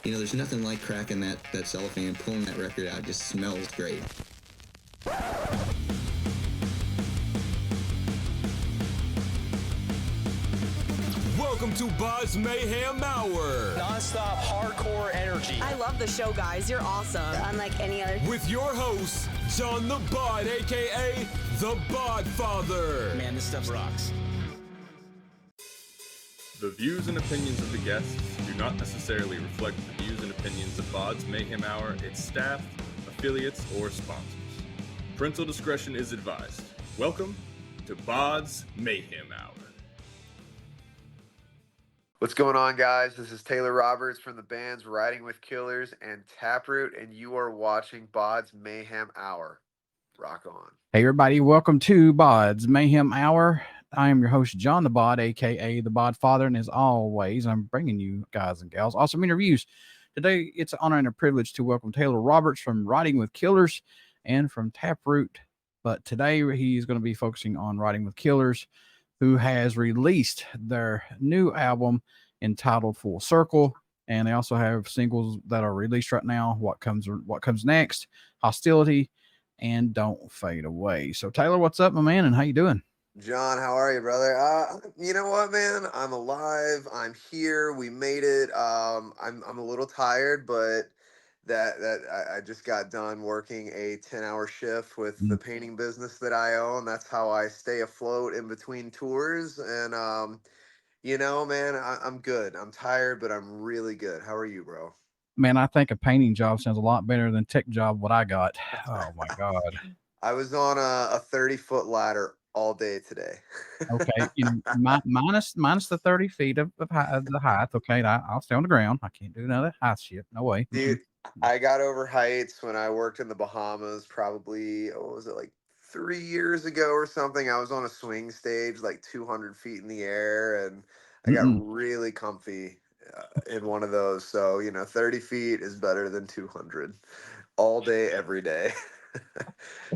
There's nothing like cracking that cellophane and pulling that record out. It just smells great. Welcome to Bod's Mayhem Hour. Non-stop hardcore energy. I love the show, guys. You're awesome. Unlike any other. With your host, John the Bod, a.k.a. The Bodfather. Man, this stuff rocks. The views and opinions of the guests do not necessarily reflect the views and opinions of Bod's Mayhem Hour, its staff, affiliates, or sponsors. Parental discretion is advised. Welcome to Bod's Mayhem Hour. What's going on, guys? This is Taylor Roberts from the bands Riding with Killers and Taproot, and you are watching Bod's Mayhem Hour. Rock on. Hey, everybody. Welcome to Bod's Mayhem Hour. I am your host, John the Bod, a.k.a. The Bodfather, and as always, I'm bringing you guys and gals awesome interviews. Today, it's an honor and a privilege to welcome Taylor Roberts from Riding with Killers and from Taproot. But today, he's going to be focusing on Riding with Killers, who has released their new album entitled Full Circle. And they also have singles that are released right now, What Comes Next, Hostility, and Don't Fade Away. So, Taylor, what's up, my man, and how you doing? John, how are you, brother? You know what, man? I'm alive. I'm here. We made it. I'm a little tired, but I just got done working a 10-hour shift with the painting business that I own. That's how I stay afloat in between tours. And man, I'm good. I'm tired, but I'm really good. How are you, bro? Man, I think a painting job sounds a lot better than tech job what I got. Oh my God. I was on a 30-foot ladder all day today. Okay, minus the 30 feet of the height. Okay, I'll stay on the ground. I can't do another high shit. No way, dude. I got over heights when I worked in the Bahamas. Probably what was it, like 3 years ago or something? I was on a swing stage like 200 feet in the air, and I got really comfy in one of those. So 30 feet is better than 200 all day, every day.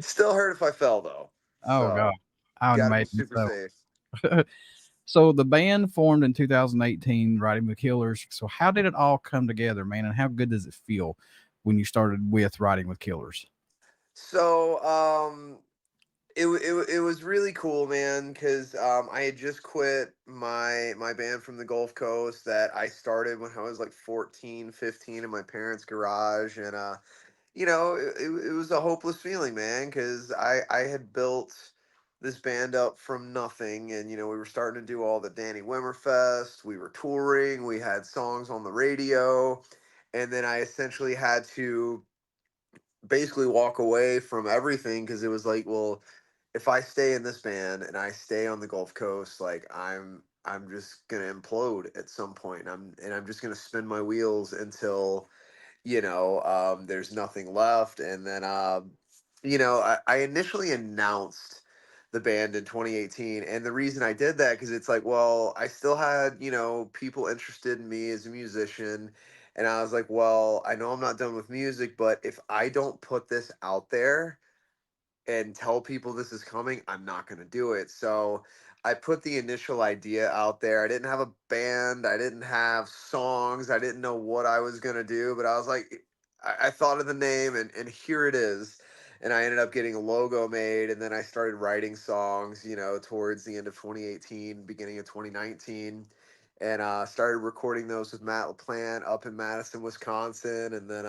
Still hurt if I fell though. Oh God. I would make super safe. So the band formed in 2018, Riding with Killers. So how did it all come together, man? And how good does it feel when you started with Riding with Killers? So it was really cool, man, because I had just quit my band from the Gulf Coast that I started when I was like 14, 15 in my parents' garage, and it was a hopeless feeling, man, because I had built this band up from nothing, and we were starting to do all the Danny Wimmerfest, we were touring, we had songs on the radio, and then I essentially had to basically walk away from everything because it was like, well, if I stay in this band and I stay on the Gulf Coast, like I'm just gonna implode at some point. I'm just gonna spin my wheels until there's nothing left. And then I initially announced the band in 2018, and the reason I did that because it's like, well, I still had people interested in me as a musician, and I was like, well, I know I'm not done with music, but if I don't put this out there and tell people this is coming, I'm not going to do it. So I put the initial idea out there. I didn't have a band, I didn't have songs, I didn't know what I was going to do, but I was like, I thought of the name, and here it is. And I ended up getting a logo made, and then I started writing songs, towards the end of 2018, beginning of 2019, and started recording those with Matt LaPlant up in Madison, Wisconsin, and then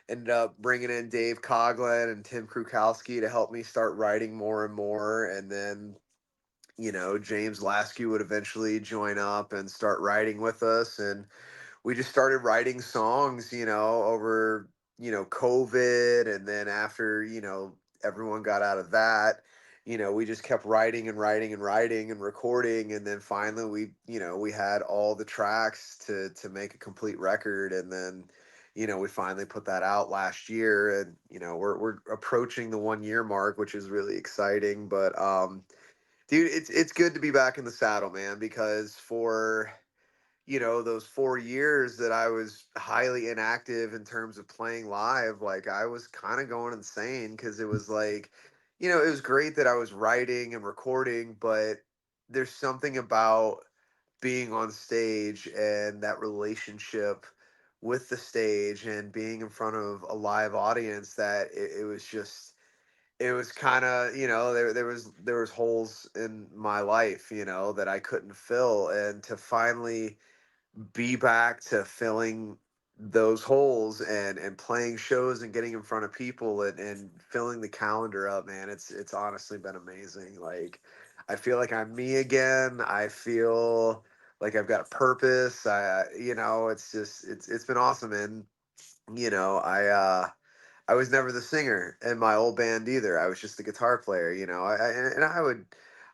ended up bringing in Dave Coughlin and Tim Krukowski to help me start writing more and more, and then James Lasky would eventually join up and start writing with us, and we just started writing songs, over COVID, and then after, everyone got out of that, we just kept writing and writing and writing and recording, and then finally we had all the tracks to make a complete record, and then we finally put that out last year, and we're approaching the 1 year mark, which is really exciting. But dude, it's good to be back in the saddle, man, because for those 4 years that I was highly inactive in terms of playing live, like I was kind of going insane because it was like, it was great that I was writing and recording, but there's something about being on stage and that relationship with the stage and being in front of a live audience that it was just, it was kind of, there was holes in my life, that I couldn't fill, and to finally be back to filling those holes and playing shows and getting in front of people and filling the calendar up, man, it's honestly been amazing. Like, I feel like I'm me again. I feel like I've got a purpose. It's just, it's been awesome. And I was never the singer in my old band either. I was just the guitar player, and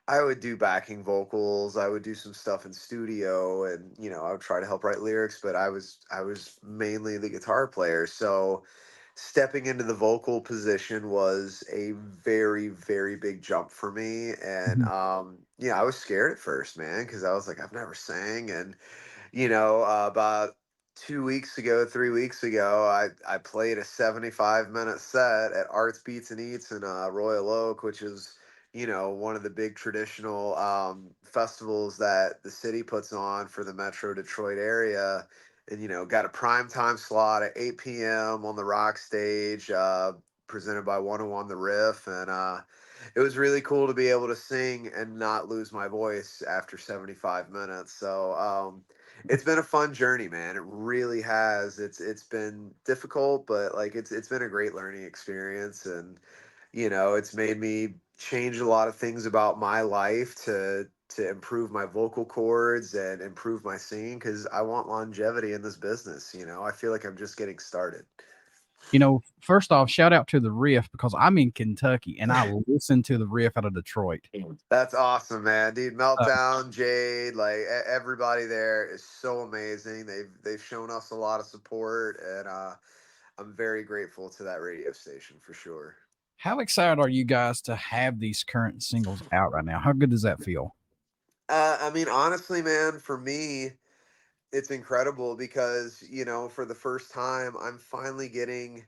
I would do backing vocals. I would do some stuff in studio, and I would try to help write lyrics, but I was mainly the guitar player. So stepping into the vocal position was a very, very big jump for me. And Mhm. I was scared at first, man, because I was like, I've never sang. And about 2 weeks ago, 3 weeks ago, I played a 75-minute set at Arts Beats and Eats in Royal Oak, which is, one of the big traditional festivals that the city puts on for the Metro Detroit area. And, got a prime time slot at 8 p.m. on the rock stage, presented by 101 The Riff. And it was really cool to be able to sing and not lose my voice after 75 minutes. So, it's been a fun journey, man. It really has. It's been difficult, but like it's been a great learning experience, and it's made me change a lot of things about my life to improve my vocal cords and improve my singing, because I want longevity in this business. I feel like I'm just getting started. First off, shout out to the Riff because I'm in Kentucky and I listen to the Riff out of Detroit. That's awesome, man. Dude, Uh, Meltdown, Jade, like everybody there is so amazing. They've shown us a lot of support, and I'm very grateful to that radio station for sure. how excited are you guys to have these current singles out right now? How good does that feel? I mean, honestly, man, for me, it's incredible because, for the first time, I'm finally getting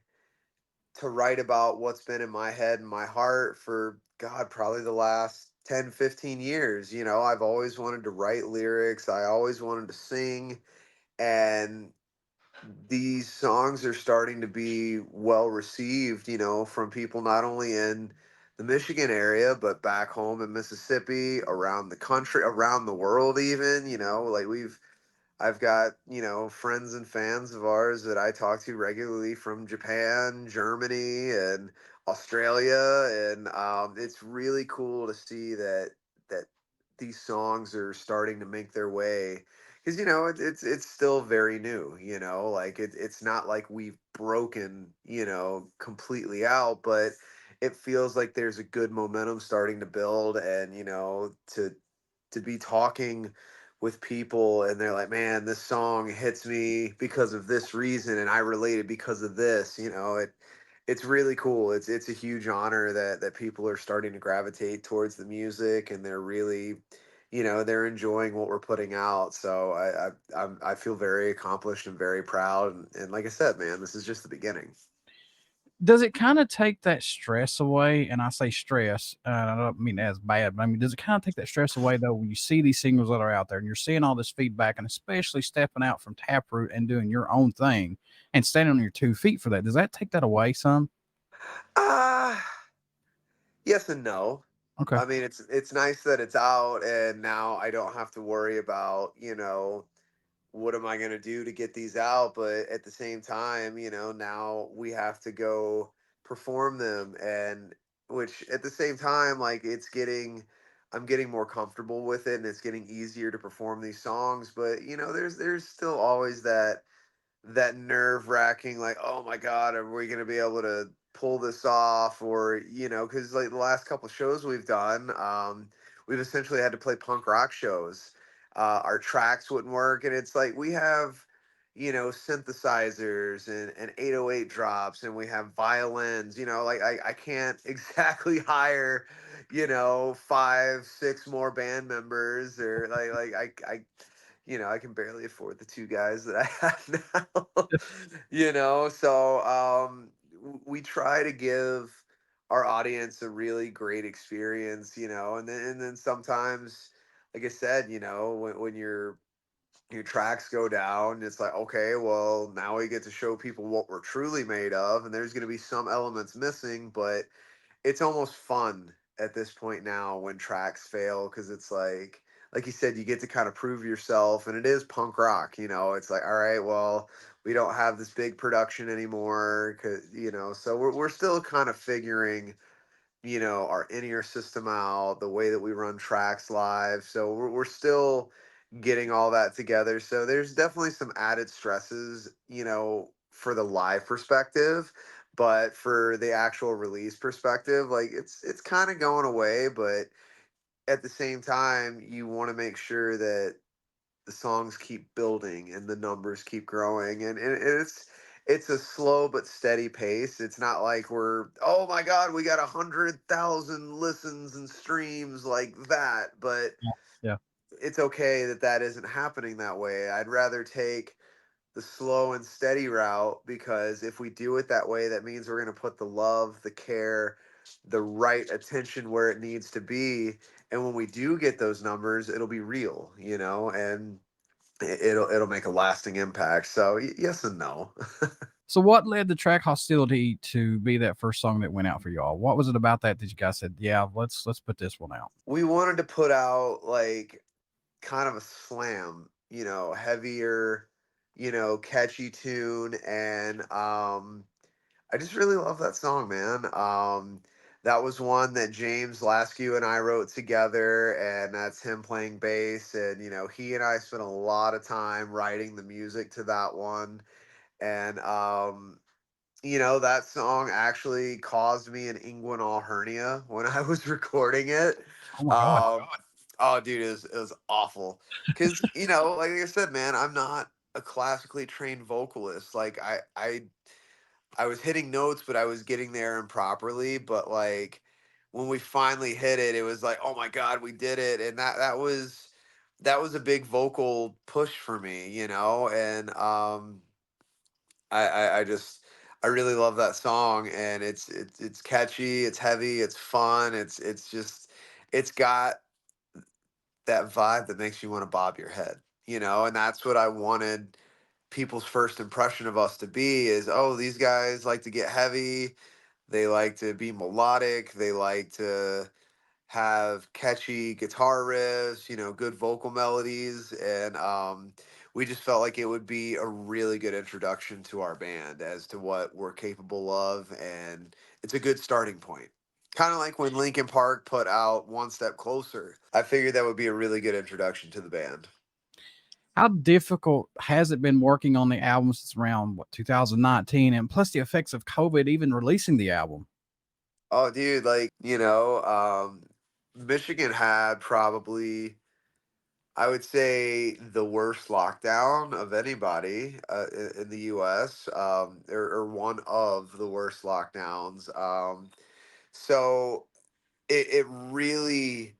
to write about what's been in my head and my heart for, God, probably the last 10, 15 years. I've always wanted to write lyrics, I always wanted to sing. And these songs are starting to be well received, from people not only in the Michigan area, but back home in Mississippi, around the country, around the world, even, like I've got, friends and fans of ours that I talk to regularly from Japan, Germany, and Australia. And it's really cool to see that these songs are starting to make their way, because it's still very new. Like it's not like we've broken, completely out, but it feels like there's a good momentum starting to build. And to be talking with people and they're like, man, this song hits me because of this reason and I related because of this. It's really cool. It's a huge honor that people are starting to gravitate towards the music, and they're really, they're enjoying what we're putting out. So I feel very accomplished and very proud. And like I said, man, this is just the beginning. Does it kind of take that stress away? And I say stress, I don't mean as bad, but I mean, does it kind of take that stress away though when you see these singles that are out there and you're seeing all this feedback, and especially stepping out from Taproot and doing your own thing and standing on your 2 feet for that? Does that take that away some? Ah, yes and no. Okay. I mean, it's nice that it's out, and now I don't have to worry about, what am I going to do to get these out? But at the same time, now we have to go perform them. And which at the same time, like I'm getting more comfortable with it, and it's getting easier to perform these songs. But, there's still always that nerve wracking, like, oh my God, are we going to be able to pull this off? Or, because like the last couple shows we've done, we've essentially had to play punk rock shows. Our tracks wouldn't work. And it's like we have, synthesizers and 808 drops, and we have violins, like I can't exactly hire, 5, 6 more band members, or I can barely afford the 2 guys that I have now. So we try to give our audience a really great experience, and then sometimes, like I said, when you're your tracks go down. It's like, okay, well, now we get to show people what we're truly made of, and there's going to be some elements missing, but it's almost fun at this point now when tracks fail, because it's like you said, you get to kind of prove yourself, and it is punk rock. It's like, all right, well, we don't have this big production anymore, cause so we're still kind of figuring our in-ear system out, the way that we run tracks live. So we're still getting all that together. So there's definitely some added stresses, for the live perspective, but for the actual release perspective, like it's kind of going away, but at the same time, you want to make sure that the songs keep building and the numbers keep growing, and it's a slow but steady pace. It's not like we're, oh my god, we got 100,000 listens and streams like that, but Yeah. Yeah. it's okay that that isn't happening that way. I'd rather take the slow and steady route, because if we do it that way, that means we're going to put the love, the care, the right attention where it needs to be, and when we do get those numbers, it'll be real, and it'll make a lasting impact. So yes and no. So what led the track Hostility to be that first song that went out for y'all? What was it about that you guys said, yeah, let's put this one out? We wanted to put out like kind of a slam, heavier, catchy tune, and I just really love that song, man. That was one that James Laskew and I wrote together, and that's him playing bass. And he and I spent a lot of time writing the music to that one. And that song actually caused me an inguinal hernia when I was recording it. Oh my god. Um, oh, dude, it was awful. Because like I said, man, I'm not a classically trained vocalist. Like I was hitting notes, but I was getting there improperly. But like when we finally hit it, it was like, oh my god, we did it, and that was a big vocal push for me, and I just I really love that song, and it's catchy, it's heavy, it's fun, it's just it's got that vibe that makes you want to bob your head, and that's what I wanted people's first impression of us to be is, oh, these guys like to get heavy, they like to be melodic, they like to have catchy guitar riffs, good vocal melodies, and we just felt like it would be a really good introduction to our band as to what we're capable of, and it's a good starting point. Kind of like when Linkin Park put out One Step Closer. I figured that would be a really good introduction to the band. How difficult has it been working on the album since around 2019, and plus the effects of COVID even releasing the album? Oh, dude, like, Michigan had probably, I would say, the worst lockdown of anybody in the U.S., or one of the worst lockdowns. So it really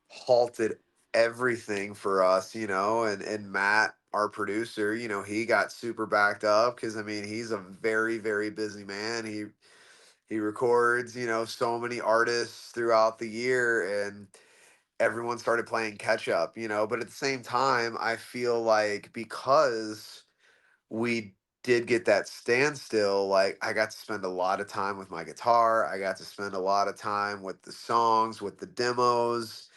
halted everything for us, and Matt, our producer, he got super backed up because, I mean, he's a very, very busy man. He records, so many artists throughout the year, and everyone started playing catch up, but at the same time, I feel like because we did get that standstill, like I got to spend a lot of time with my guitar. I got to spend a lot of time with the songs, with the demos,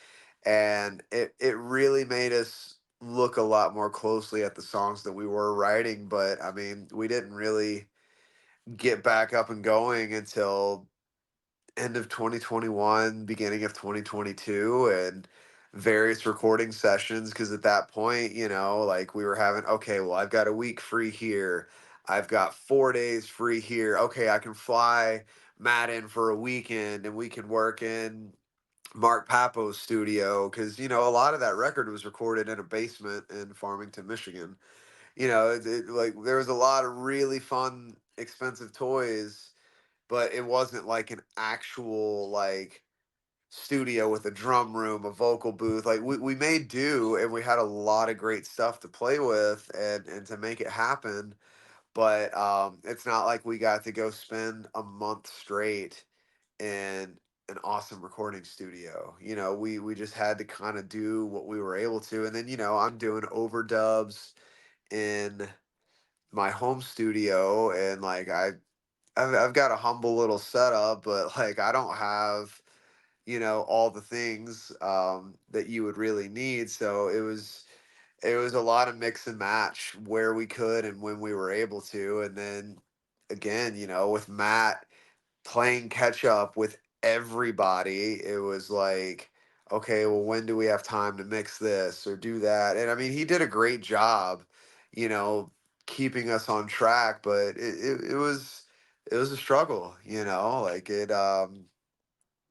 and it really made us look a lot more closely at the songs that we were writing. But I mean, we didn't really get back up and going until end of 2021, beginning of 2022, and various recording sessions. Because at that point, like we were having, okay, well, I've got a week free here. I've got 4 days free here. Okay, I can fly Matt in for a weekend, and we can work in Mark Papo's studio, because a lot of that record was recorded in a basement in Farmington, Michigan. Like there was a lot of really fun, expensive toys, but it wasn't like an actual like studio with a drum room, a vocal booth. Like we made do, and we had a lot of great stuff to play with, and to make it happen. But it's not like we got to go spend a month straight in an awesome recording studio. We just had to kind of do what we were able to. And then, I'm doing overdubs in my home studio, and like I've got a humble little setup, but like I don't have, all the things that you would really need. So it was a lot of mix and match where we could and when we were able to. And then again, with Matt playing catch up with everybody, it was like, okay, well, when do we have time to mix this or do that? And I mean, he did a great job, you know, keeping us on track, but it was a struggle, like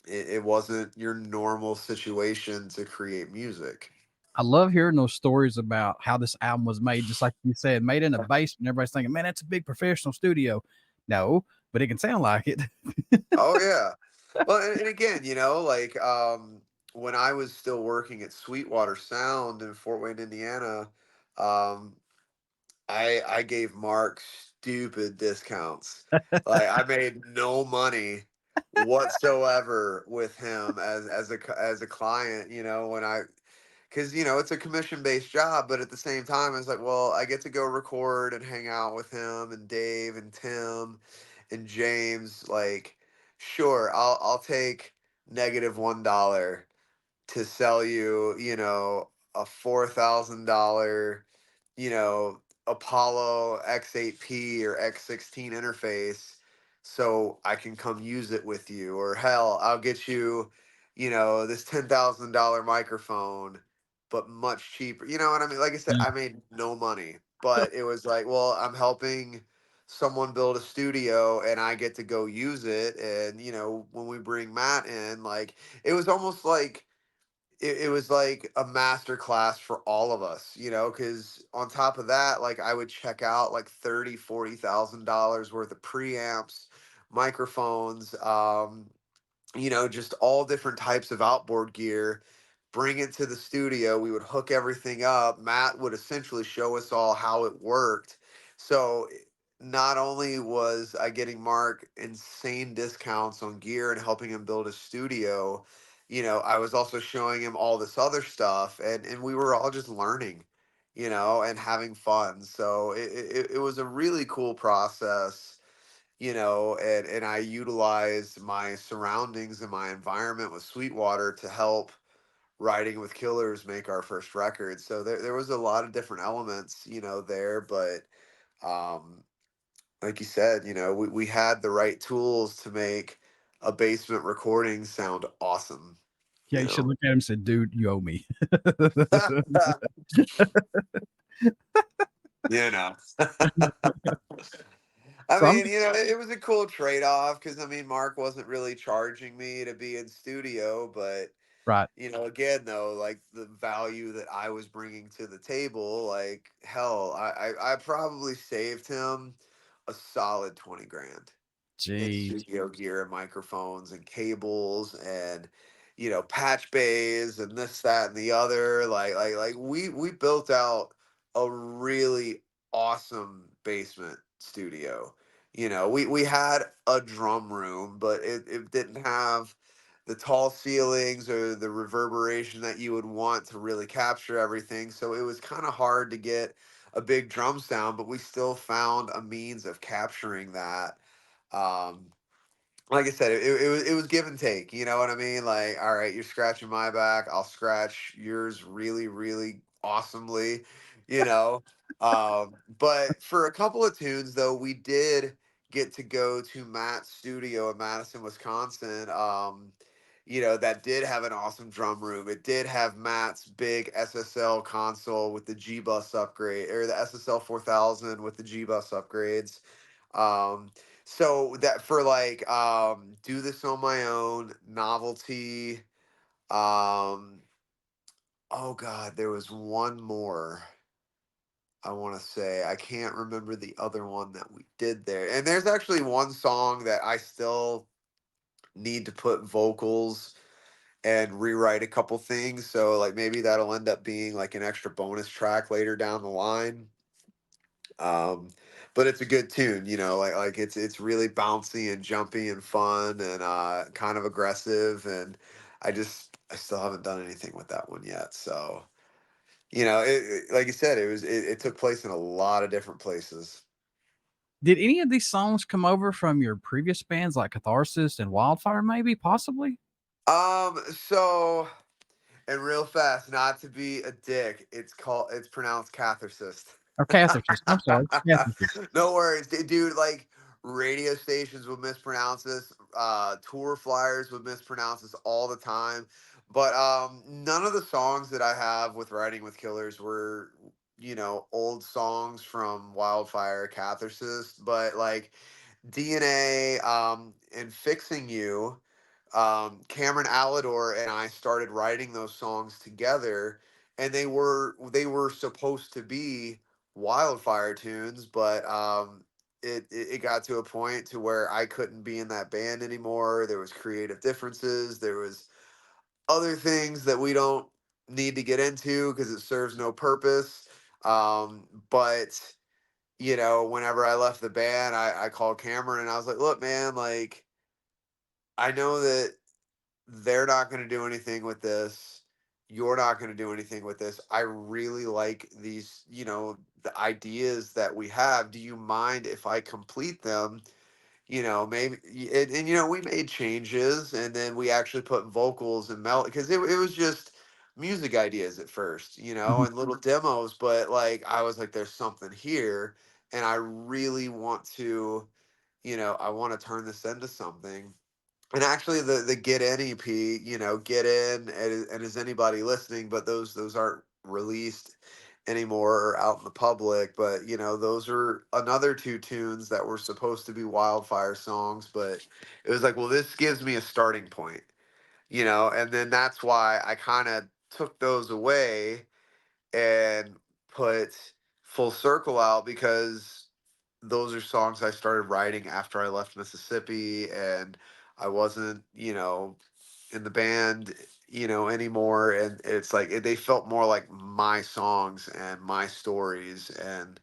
it wasn't your normal situation to create music. I love hearing those stories about how this album was made. Just like you said, made in a basement. Everybody's thinking, man, that's a big professional studio. No, but it can sound like it. Oh yeah. Well, and again, like when I was still working at Sweetwater Sound in Fort Wayne, Indiana, um, I gave Mark stupid discounts. Like I made no money whatsoever with him as a client, when I because it's a commission based job, but at the same time it's like, well, I get to go record and hang out with him and Dave and Tim and James. Like, sure, I'll take -$1 to sell you, a $4,000, Apollo X8P or X16 interface so I can come use it with you. Or hell, I'll get you, this $10,000 microphone, but much cheaper. You know what I mean? Like I said, Yeah. I made no money, but it was like, well, I'm helping someone build a studio and I get to go use it. And, when we bring Matt in, like, it was almost like, it was like a master class for all of us, because on top of that, like I would check out like $30,000-$40,000 worth of preamps, microphones, just all different types of outboard gear, bring it to the studio. We would hook everything up. Matt would essentially show us all how it worked. So not only was I getting Mark insane discounts on gear and helping him build a studio, I was also showing him all this other stuff, and we were all just learning, and having fun. So it was a really cool process, and I utilized my surroundings and my environment with Sweetwater to help Riding with Killers make our first record. So there was a lot of different elements, there, but um, like you said, we had the right tools to make a basement recording sound awesome, Yeah, you should look at him and say, dude, you owe me. you know. I So I'm mean, it was a cool trade-off because I mean, Mark wasn't really charging me to be in studio, but right. again, though, like the value that I was bringing to the table, like hell, I probably saved him a solid 20 grand in Jeez. studio gear and microphones and cables and patch bays and this, that, and the other. Like we built out a really awesome basement studio. We had a drum room, but it didn't have the tall ceilings or the reverberation that you would want to really capture everything. So it was kind of hard to get a big drum sound, but we still found a means of capturing that. Um, like I said, it was give and take. You know what I mean? Like, all right, you're scratching my back, I'll scratch yours really, really awesomely. You know, but for a couple of tunes though, we did get to go to Matt's studio in Madison, Wisconsin. That did have an awesome drum room. It did have Matt's big SSL console with the G bus upgrade, or the SSL 4000 with the G bus upgrades. Um, so that for like do this on my own, novelty. Um, oh God, there was one more. I want to say I can't remember the other one that we did there. And there's actually one song that I still need to put vocals and rewrite a couple things. So like maybe that'll end up being like an extra bonus track later down the line. Um, but it's a good tune, like it's really bouncy and jumpy and fun and kind of aggressive. And I still haven't done anything with that one yet. So, like you said, it took place in a lot of different places. Did any of these songs come over from your previous bands like Catharsis and Wildfire, maybe, possibly? So, and real fast, not to be a dick, it's pronounced catharsis. Or Catharsis? I'm sorry, Catharsis. No worries, dude. Like radio stations would mispronounce this. Tour flyers would mispronounce this all the time. But none of the songs that I have with Writing with Killers were, old songs from Wildfire, Catharsis. But like DNA, and Fixing You, Cameron Alador and I started writing those songs together, and they were supposed to be Wildfire tunes, but it got to a point to where I couldn't be in that band anymore. There was creative differences. There was other things that we don't need to get into because it serves no purpose. But whenever I left the band, I called Cameron and I was like, look, man, like I know that they're not going to do anything with this. You're not going to do anything with this. I really like these, the ideas that we have. Do you mind if I complete them? Maybe, and we made changes and then we actually put vocals and because it was just music ideas at first, Mhm. and little demos. But like, I was like, there's something here and I really want to, I want to turn this into something. And actually, the Get In EP, Get In, and is anybody listening? But those aren't released anymore or out in the public. But those are another two tunes that were supposed to be Wildfire songs. But it was like, well, this gives me a starting point, and then that's why I kind of took those away and put Full Circle out because those are songs I started writing after I left Mississippi and I wasn't, in the band, anymore. And it's like they felt more like my songs and my stories. And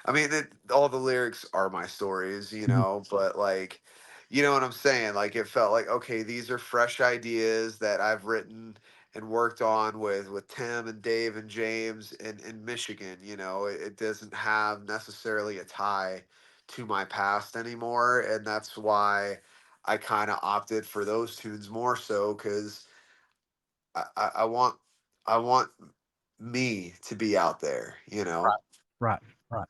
I mean, all the lyrics are my stories, Mhm. but like, you know what I'm saying? Like it felt like, okay, these are fresh ideas that I've written and worked on with Tim and Dave and James in Michigan. It doesn't have necessarily a tie to my past anymore, and that's why I kind of opted for those tunes more so because I want me to be out there. Right, right.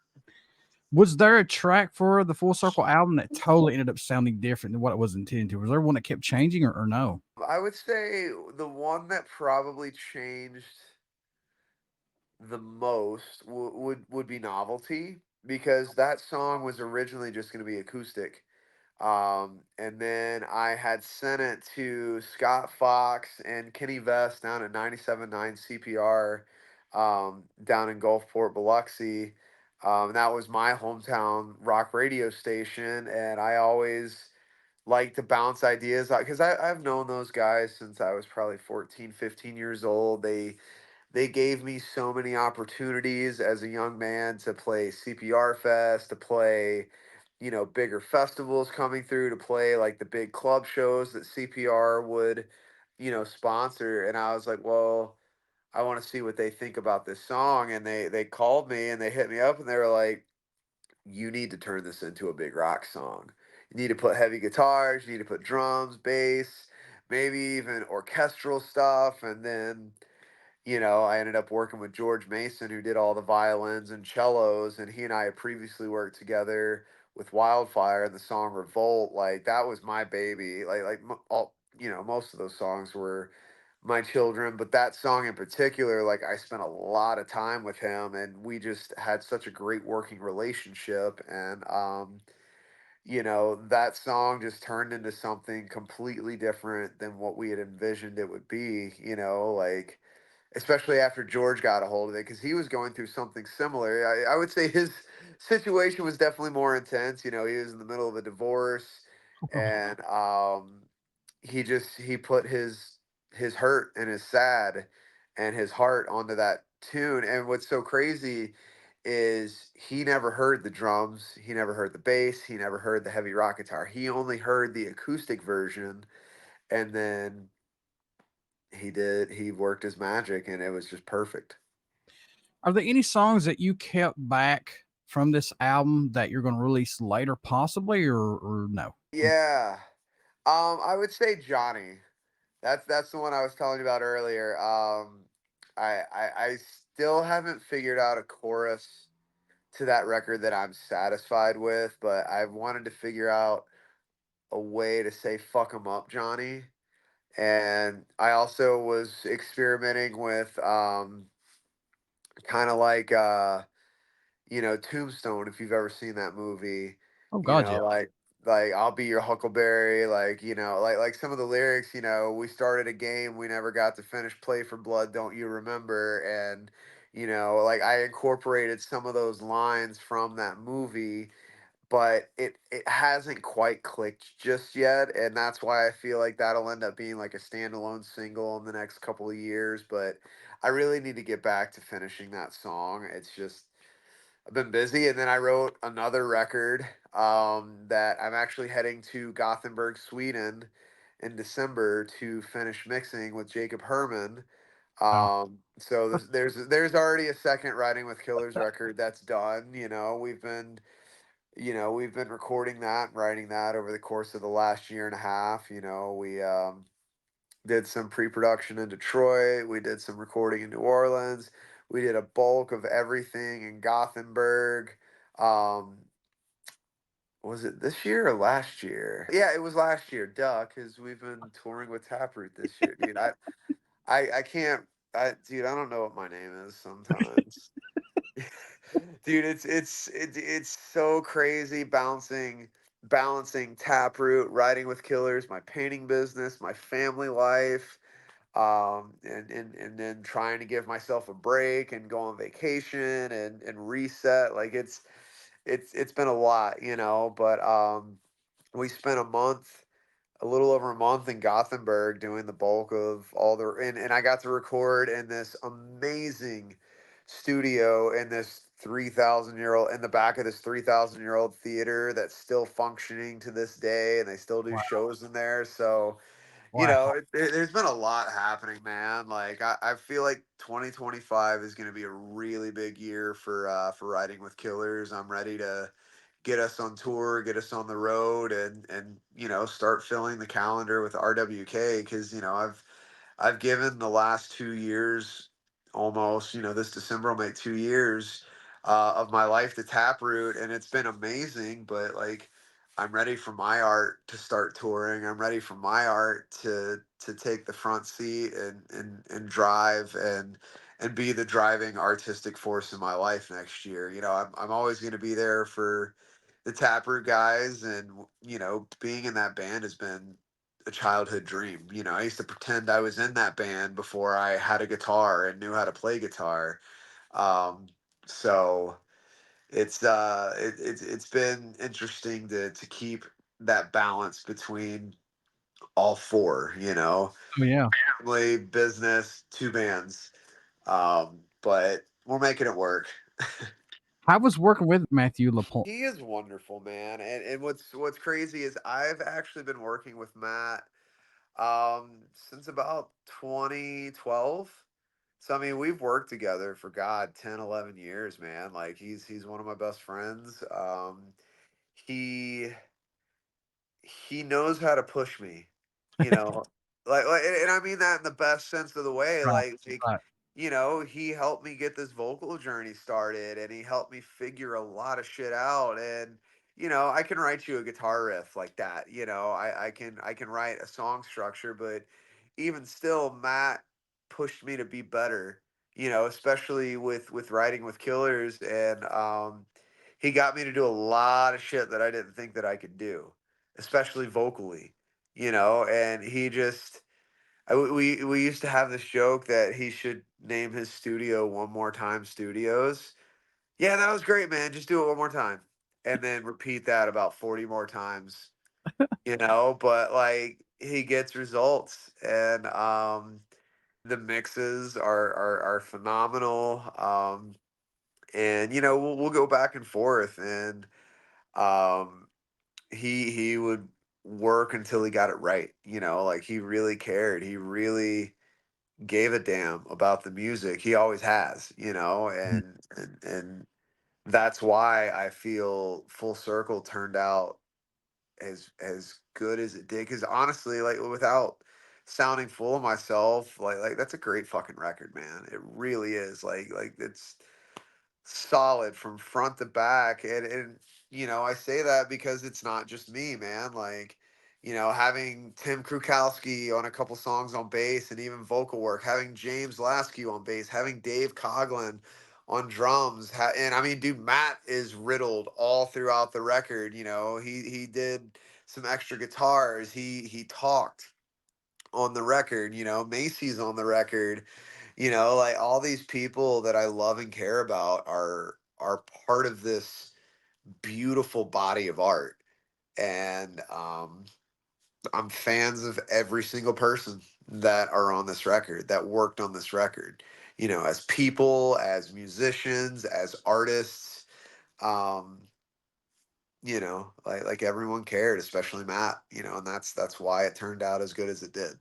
Was there a track for the Full Circle album that totally ended up sounding different than what it was intended to? Was there one that kept changing or no? I would say the one that probably changed the most would be Novelty because that song was originally just going to be acoustic. And then I had sent it to Scott Fox and Kenny Vest down at 97.9 CPR, down in Gulfport, Biloxi. That was my hometown rock radio station, and I always like to bounce ideas out because I've known those guys since I was probably 14, 15 years old. They gave me so many opportunities as a young man to play CPR Fest, to play, bigger festivals coming through, to play like the big club shows that CPR would, sponsor. And I was like, well, I want to see what they think about this song. And they called me and they hit me up and they were like, you need to turn this into a big rock song. You need to put heavy guitars, you need to put drums, bass, maybe even orchestral stuff. And then I ended up working with George Mason, who did all the violins and cellos, and he and I had previously worked together with Wildfire and the song Revolt. Like that was my baby. All most of those songs were my children, but that song in particular, like I spent a lot of time with him, and we just had such a great working relationship. And that song just turned into something completely different than what we had envisioned it would be. Like especially after George got a hold of it, because he was going through something similar. I would say his situation was definitely more intense. He was in the middle of a divorce, and he put his hurt and his sad and his heart onto that tune. And what's so crazy is he never heard the drums, he never heard the bass, he never heard the heavy rock guitar. He only heard the acoustic version, and then he worked his magic, and it was just perfect. Are there any songs that you kept back from this album that you're going to release later, possibly, or no? Yeah. I would say Johnny. That's the one I was telling you about earlier. I still haven't figured out a chorus to that record that I'm satisfied with, but I've wanted to figure out a way to say "fuck 'em up, Johnny." And I also was experimenting with kind of like Tombstone, if you've ever seen that movie. Oh you God, know yeah. like like I'll be your Huckleberry, like like some of the lyrics, we started a game we never got to finish, play for blood, don't you remember? And like I incorporated some of those lines from that movie, but it hasn't quite clicked just yet, and that's why I feel like that'll end up being like a standalone single in the next couple of years. But I really need to get back to finishing that song. It's just I've been busy, and then I wrote another record that I'm actually heading to Gothenburg, Sweden, in December to finish mixing with Jacob Herman. Wow. So there's already a second Riding with Killers record that's done. We've been recording that, writing that over the course of the last year and a half. We did some pre-production in Detroit. We did some recording in New Orleans. We did a bulk of everything in Gothenburg. Um, was it this year or last year? Yeah, it was last year. Duh, because we've been touring with Taproot this year, dude. I can't. Dude, I don't know what my name is sometimes. Dude, it's so crazy balancing Taproot, riding with Killers, my painting business, my family life, and then trying to give myself a break and go on vacation and reset. Like it's been a lot, but we spent a little over a month in Gothenburg doing the bulk of all the and I got to record in this amazing studio in this 3,000-year-old in the back of this 3,000-year-old theater that's still functioning to this day, and they still do Wow. shows in there. So Wow. there's been a lot happening, man. Like I feel like 2025 is going to be a really big year for Riding with Killers. I'm ready to get us on tour, get us on the road, and start filling the calendar with RWK, because I've given the last 2 years almost. This December will make 2 years of my life to Taproot, and it's been amazing. But like, I'm ready for my art to start touring. I'm ready for my art to take the front seat and drive and be the driving artistic force in my life next year. I'm always going to be there for the Taproot guys, and being in that band has been a childhood dream. I used to pretend I was in that band before I had a guitar and knew how to play guitar. Um, so it's been interesting to keep that balance between all four. Oh yeah. Family, business, two bands. But we're making it work. I was working with Matthew LaPlant. He is wonderful, man. And what's crazy is I've actually been working with Matt since about 2012. So I mean, we've worked together for God 10, 11 years, man. Like he's one of my best friends. He he knows how to push me, you know, and I mean that in the best sense of the way. Right. Right. He helped me get this vocal journey started, and he helped me figure a lot of shit out. And I can write you a guitar riff like that. I can write a song structure, but even still, Matt pushed me to be better. Especially with writing with Killers, and he got me to do a lot of shit that I didn't think that I could do, especially vocally. And he just we used to have this joke that he should name his studio One More Time Studios. Yeah, that was great, man. Just do it one more time, and then repeat that about 40 more times. But like he gets results, and the mixes are phenomenal. and we'll go back and forth, and um, he would work until he got it right. Like he really cared. He really gave a damn about the music. He always has, Mhm. and that's why I feel Full Circle turned out as good as it did. Because honestly, like without sounding full of myself, like that's a great fucking record, man. It really is. Like it's solid from front to back, and I say that because it's not just me, man. Like having Tim Krukowski on a couple songs on bass and even vocal work, having James Laskew on bass, having Dave Coughlin on drums, and I mean, dude, Matt is riddled all throughout the record. He did some extra guitars. He talked on the record. Macy's on the record. Like all these people that I love and care about are part of this beautiful body of art. And I'm fans of every single person that are on this record, that worked on this record, as people, as musicians, as artists. um like everyone cared, especially Matt, and that's why it turned out as good as it did.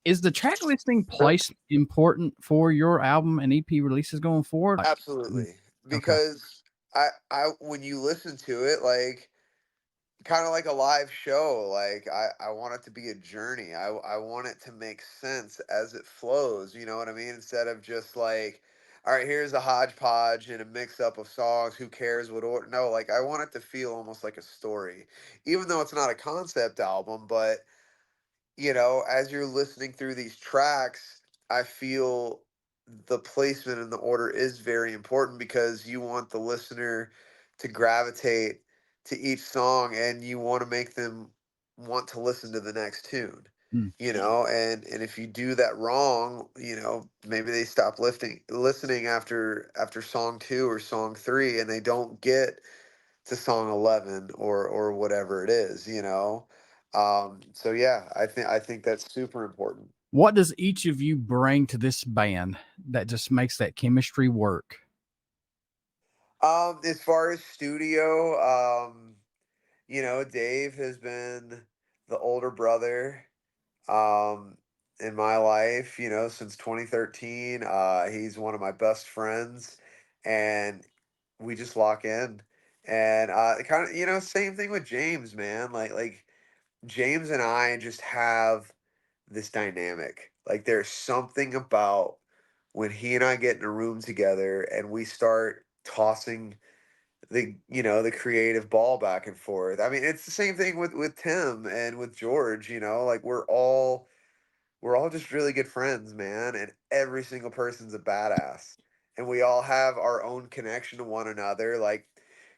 Is the track listing placed important for your album and EP releases going forward? Mm, Absolutely. okay. Because I when you listen to it, like kind of like a live show, like I want it to be a journey. I want it to make sense as it flows, you know what I mean? Instead of just like, all right, here's a hodgepodge and a mix up of songs, who cares what order? No, like I want it to feel almost like a story. Even though it's not a concept album, but as you're listening through these tracks, I feel the placement and the order is very important because you want the listener to gravitate to each song and you want to make them want to listen to the next tune. Mm. And if you do that wrong, maybe they stop listening after song 2 or song 3 and they don't get to song 11 or whatever it is. So yeah, I think that's super important. What does each of you bring to this band that just makes that chemistry work? As far as studio, Dave has been the older brother um in my life, since 2013. He's one of my best friends, and we just lock in. And kind of, same thing with James, man. Like James and I just have this dynamic. Like there's something about when he and I get in a room together and we start tossing the creative ball back and forth. I mean, it's the same thing with Tim and with George, like we're all just really good friends, man, and every single person's a badass. And we all have our own connection to one another. Like,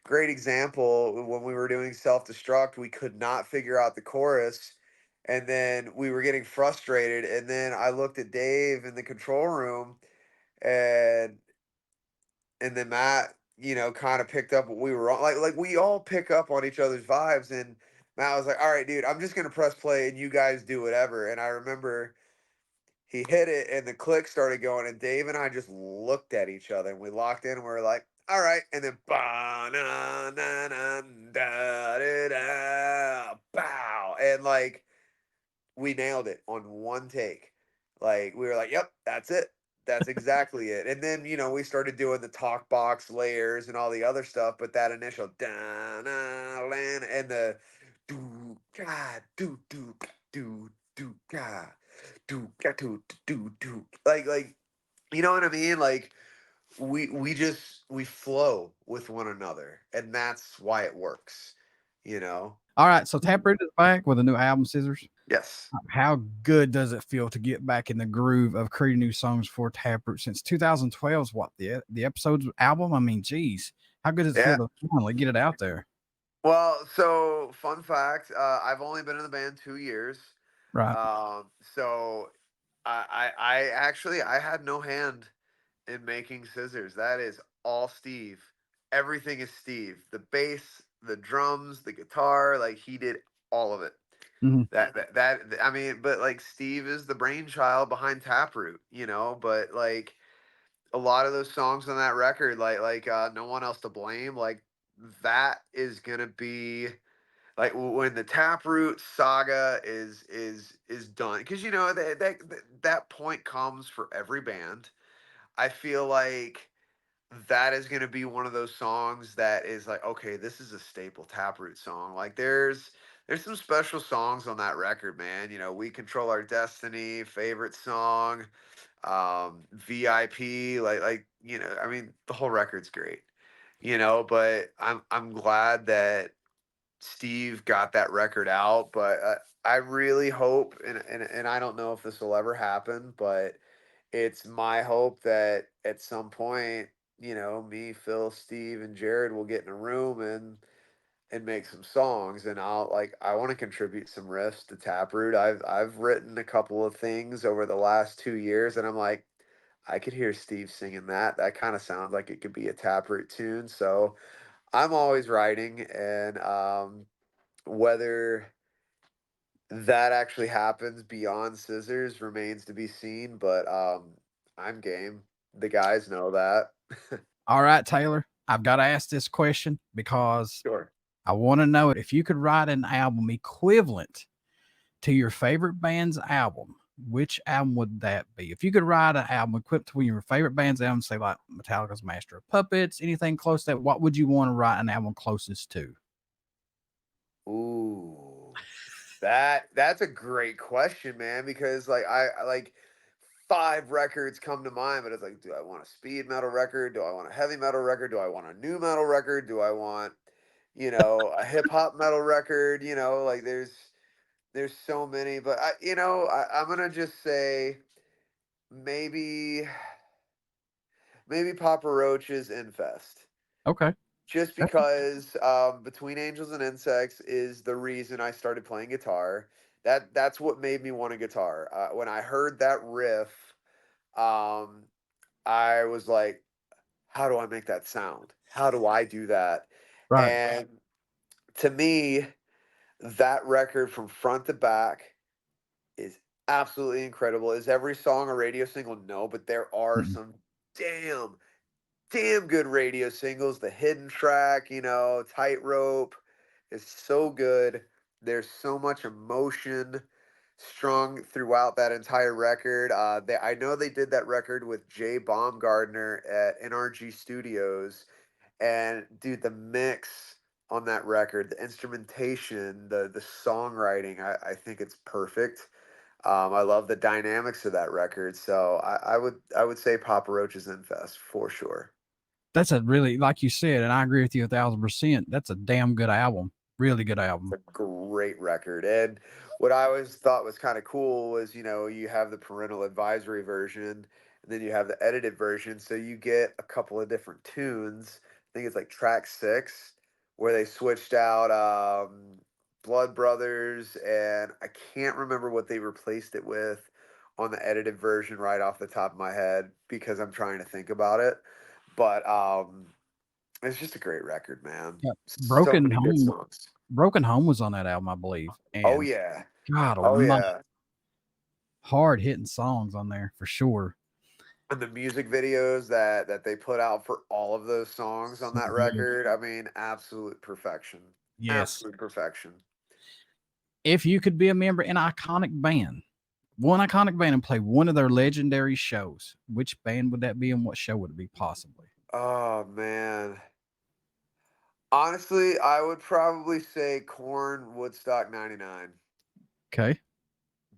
great example, when we were doing Self Destruct, we could not figure out the chorus. And then we were getting frustrated. And then I looked at Dave in the control room, and then Matt, kind of picked up what we were on. Like we all pick up on each other's vibes. And Matt was like, "All right, dude, I'm just gonna press play and you guys do whatever." And I remember he hit it and the click started going, and Dave and I just looked at each other and we locked in and we were like, all right. And then ba na na na da da da bow, and like we nailed it on one take. Like we were like, yep, that's it. That's exactly it. And then, we started doing the talk box layers and all the other stuff, but that initial da na lan and the do ga do ga do, like you know what I mean? Like we flow with one another, and that's why it works. You know? All right, so Taproot is back with a new album, Scissors. Yes. How good does it feel to get back in the groove of creating new songs for Taproot since 2012 is what the episodes album? I mean, geez, how good does it feel Yeah. to finally get it out there? Well, so fun fact, I've only been in the band 2 years. Right. So I actually I had no hand in making Scissors. That is all Steve. Everything is Steve. The bass, the drums, the guitar, like he did all of it. Mhm. That I mean, but like Steve is the brainchild behind Taproot, but like a lot of those songs on that record, like No One Else to Blame, like that is gonna be like when the Taproot saga is done, because that point comes for every band. I feel like that is going to be one of those songs that is like, okay, this is a staple Taproot song. Like there's some special songs on that record, man. We Control Our Destiny, favorite song, VIP, I mean, the whole record's great. But I'm glad that Steve got that record out, but I really hope, and I don't know if this will ever happen, but it's my hope that at some point, me, Phil, Steve, and Jared will get in a room and make some songs, and I want to contribute some riffs to Taproot. I've written a couple of things over the last 2 years, and I'm like, I could hear Steve singing that. That kind of sounds like it could be a Taproot tune. So I'm always writing, and whether that actually happens beyond scissors remains to be seen, but I'm game. The guys know that. All right, Taylor, I've got to ask this question because Sure. I want to know if you could write an album equivalent to your favorite band's album, which album would that be? If you could write an album equipped to your favorite band's album, say like Metallica's Master of Puppets, anything close to that, what would you want to write an album closest to? Ooh, that's a great question, man. Because I like 5 records come to mind, but it's like, do I want a speed metal record? Do I want a heavy metal record? Do I want a new metal record? Do I want, a hip hop metal record? Like there's so many, but I'm gonna just say maybe Papa Roach's Infest. Okay. Just Okay. because Between Angels and Insects is the reason I started playing guitar. That's what made me want a guitar. When I heard that riff, um, I was like, how do I make that sound? How do I do that? Right. And to me, that record from front to back is absolutely incredible. Is every song a radio single? No, but there are Mm. some damn good radio singles. The Hidden Track, Tightrope is so good. There's so much emotion strung throughout that entire record. I know they did that record with Jay Baumgardner at NRG Studios, and dude, the mix on that record, the instrumentation, the songwriting, I think it's perfect. I love the dynamics of that record, so I would say Papa Roach's Infest for sure. That's a really, like you said, and I agree with you 1,000%. That's a damn good album. Really good album. It's a great record. And what I always thought was kind of cool was, you have the parental advisory version and then you have the edited version. So you get a couple of different tunes. I think it's like track 6 where they switched out Blood Brothers, and I can't remember what they replaced it with on the edited version right off the top of my head because I'm trying to think about it. But it's just a great record, man. Yeah. So many good songs. Broken Home was on that album, I believe. Oh And yeah. God Oh almighty, yeah. hard hitting songs on there for sure. And the music videos that they put out for all of those songs on So that good. record, I mean, absolute perfection. Yes. Absolute perfection. If you could be a member in an iconic band, one iconic band, and play one of their legendary shows, which band would that be and what show would it be possibly? Oh man. Honestly, I would probably say Korn Woodstock 99. Okay.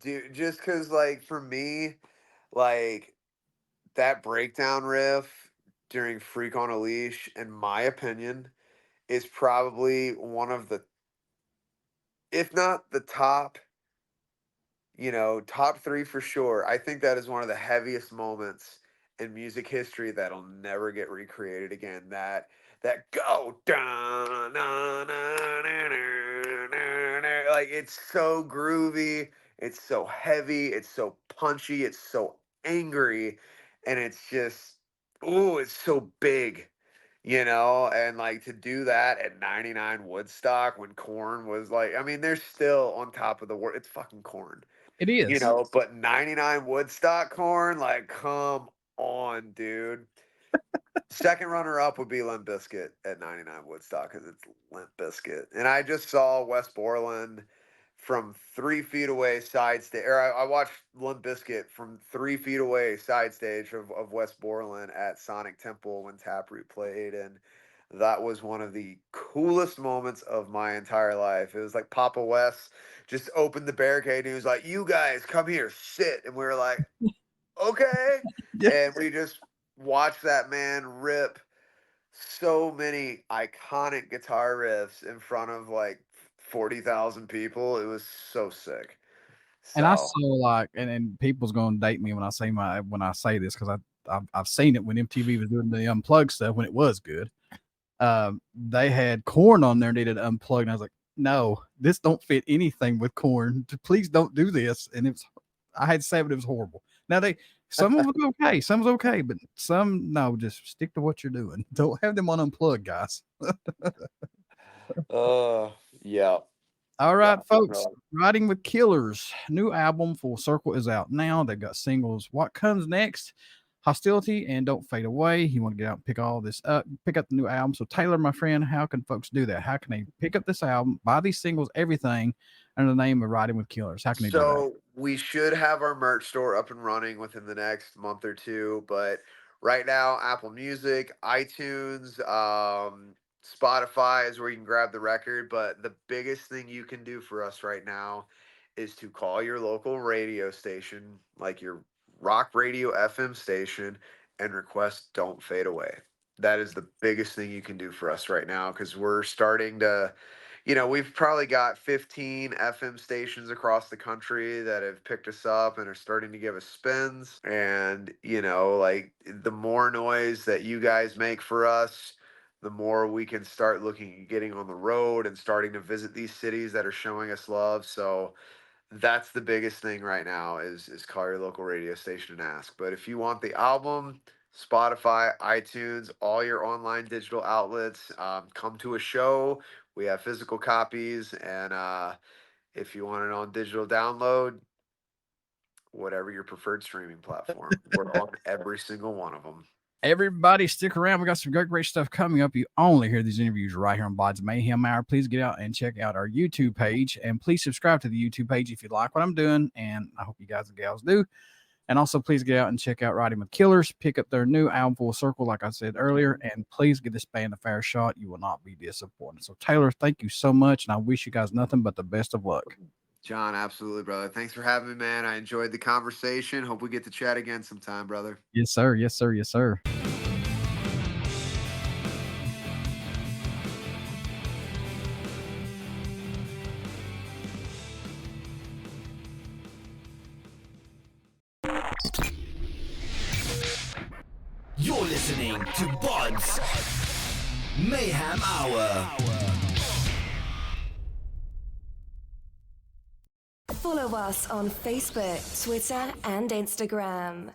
Dude, just cuz like for me, like that breakdown riff during Freak on a Leash, in my opinion, is probably one of the, if not the top, top 3 for sure. I think that is one of the heaviest moments in music history that'll never get recreated again. That go down, like it's so groovy, it's so heavy, it's so punchy, it's so angry, and it's just, ooh, it's so big. And like to do that at 99 Woodstock when Korn was like, I mean, they're still on top of the world. It's fucking Korn, It is. but 99 Woodstock Korn, like, come on, dude. Second runner up would be Limp Bizkit at 99 Woodstock because it's Limp Bizkit. And I just saw Wes Borland from 3 feet away side stage. Or I watched Limp Bizkit from 3 feet away side stage of Wes Borland at Sonic Temple when Taproot played. And that was one of the coolest moments of my entire life. It was like Papa Wes just opened the barricade and he was like, "You guys come here, sit." And we were like, okay. Yeah. And we just watched that man rip so many iconic guitar riffs in front of like 40,000 people. It was so sick. And I So, saw like, and people's going to date me when I say this because I've seen it when MTV was doing the unplugged stuff when it was good. They had Korn on there and they did unplugged, and I was like, no, this don't fit anything with Korn. Please don't do this. And I had to say it, it was horrible. Now some of them was okay, some was okay, but some no, just stick to what you're doing. Don't have them on unplugged, guys. yeah. All right, Yeah, folks. no. Riding with Killers. New album Full Circle is out now. They've got singles. What comes next? Hostility and Don't Fade Away. You want to get out and pick all this up, pick up the new album. So Taylor, my friend, how can folks do that? How can they pick up this album, buy these singles, everything under the name of Riding with Killers? How can they do that? So we should have our merch store up and running within the next month or two, but right now, Apple Music, iTunes, Spotify is where you can grab the record. But the biggest thing you can do for us right now is to call your local radio station, like your rock radio FM station, and request Don't Fade Away. That is the biggest thing you can do for us right now, because we're starting to, we've probably got 15 FM stations across the country that have picked us up and are starting to give us spins. And, like the more noise that you guys make for us, the more we can start looking at getting on the road and starting to visit these cities that are showing us love. So that's the biggest thing right now is call your local radio station and ask. But if you want the album, Spotify, iTunes, all your online digital outlets, come to a show. We have physical copies, and if you want it on digital download, whatever your preferred streaming platform, we're on every single one of them. Everybody stick around. We got some great stuff coming up. You only hear these interviews right here on Bod's Mayhem Hour. Please get out and check out our YouTube page, and please subscribe to the YouTube page if you like what I'm doing, and I hope you guys and gals do. And also please get out and check out Riding with Killers. Pick up their new album Full Circle, like I said earlier, and please give this band a fair shot. You will not be disappointed. So Taylor, thank you so much, and I wish you guys nothing but the best of luck. John, absolutely, brother. Thanks for having me, man. I enjoyed the conversation. Hope we get to chat again sometime, brother. Yes, sir. Yes, sir. Yes, sir. You're listening to Bod's Mayhem Hour. Follow us on Facebook, Twitter, and Instagram.